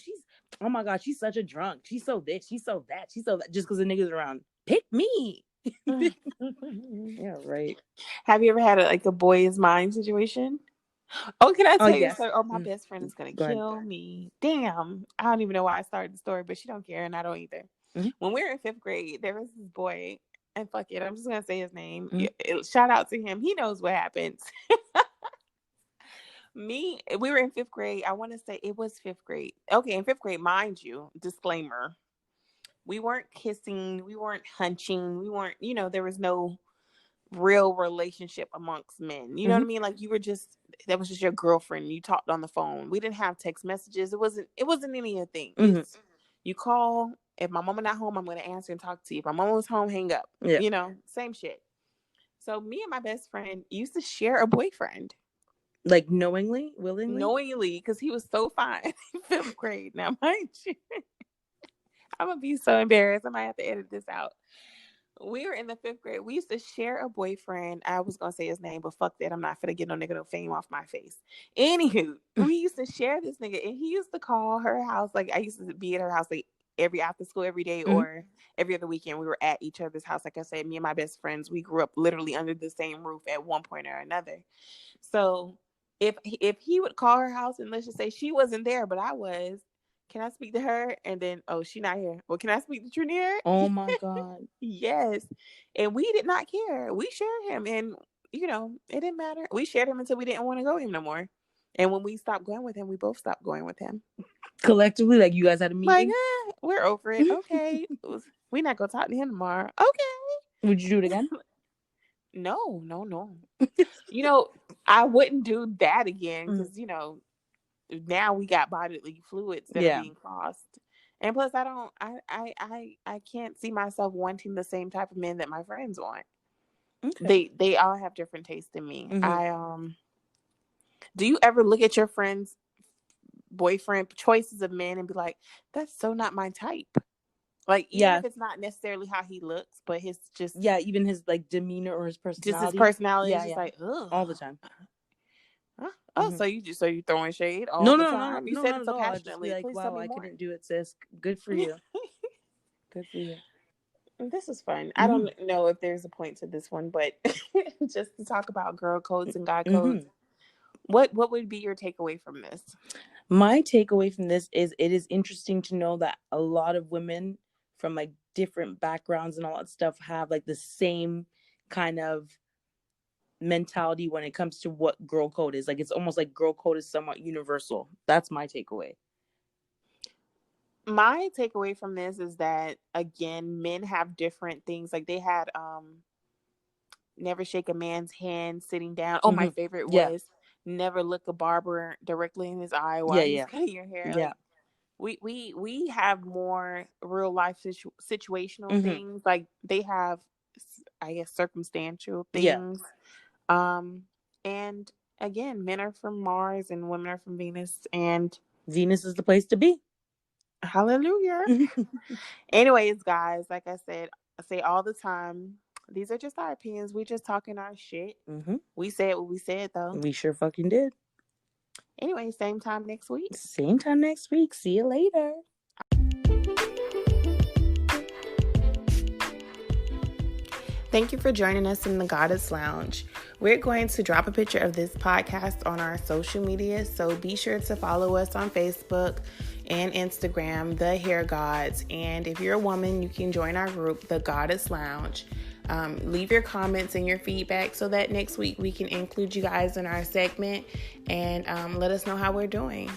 my god, she's such a drunk. She's so this, she's so that, just because the niggas around. Pick me. Yeah, right. Have you ever had a boy's mind situation? Oh, can I tell you? Yes. Oh, my best friend is gonna kill me. Damn, I don't even know why I started the story, but she don't care, and I don't either. Mm-hmm. When we were in 5th grade, there was this boy, and fuck it, I'm just gonna say his name. Mm-hmm. Shout out to him. He knows what happens. We were in 5th grade. I want to say it was 5th grade. Okay, in 5th grade, mind you, disclaimer. We weren't kissing. We weren't hunching. We weren't, there was no real relationship amongst men. You know what I mean? Like that was just your girlfriend. You talked on the phone. We didn't have text messages. It wasn't any of the thing. Mm-hmm. You call. If my mama not home, I'm going to answer and talk to you. If my mama was home, hang up. Yeah. Same shit. So me and my best friend used to share a boyfriend. Like knowingly, willingly? Knowingly, because he was so fine in 5th grade. Now, mind you, I'm going to be so embarrassed. I might have to edit this out. We were in the 5th grade. We used to share a boyfriend. I was going to say his name, but fuck that. I'm not going to get no nigga no fame off my face. Anywho, we used to share this nigga, and he used to call her house. Like, I used to be at her house, like, after school every day or every other weekend. We were at each other's house. Like I said, me and my best friends, we grew up literally under the same roof at one point or another. So if he would call her house and let's just say she wasn't there, but I was, can I speak to her? And then, oh, she not here. Well, can I speak to Trinier? Oh my God. Yes. And we did not care. We shared him and, it didn't matter. We shared him until we didn't want to go with him no more. And when we stopped going with him, we both stopped going with him. Collectively, like you guys had a meeting? Like, we're over it. Okay. We're not going to talk to him tomorrow. Okay. Would you do it again? No. I wouldn't do that again because, now we got bodily fluids that are being crossed. And plus I can't see myself wanting the same type of men that my friends want. Okay. They all have different tastes in me. Do you ever look at your friends' boyfriend choices of men and be like, that's so not my type? Like, even if it's not necessarily how he looks, but his just... Yeah, even his, like, demeanor or his personality. Just his personality is just like, ugh. All the time. Huh? Oh, so you throwing shade all the time? You said it so passionately. Like, wow, I couldn't do it, sis. Good for you. Good for you. This is fun. I don't know if there's a point to this one, but just to talk about girl codes and guy codes, what would be your takeaway from this? My takeaway from this is it is interesting to know that a lot of women from like different backgrounds and all that stuff have like the same kind of mentality when it comes to what girl code is. Like, it's almost like girl code is somewhat universal. That's my takeaway. My takeaway from this is that, again, men have different things. Like, they had never shake a man's hand sitting down. Oh, my favorite was never look a barber directly in his eye while he's cutting your hair. Yeah. Like, we have more real life situational things. Like, they have, I guess, circumstantial things. And again, men are from Mars and women are from Venus, and Venus is the place to be. Hallelujah. Anyways, guys, like I said, I say all the time, these are just our opinions. We just talking our shit. We said what we said, though. We sure fucking did. Anyway, same time next week. Same time next week. See you later. Thank you for joining us in the Gawdess Lounge. We're going to drop a picture of this podcast on our social media, so be sure to follow us on Facebook and Instagram, the Hair Gawds. And if you're a woman, you can join our group, the Gawdess Lounge. Leave your comments and your feedback so that next week we can include you guys in our segment and let us know how we're doing.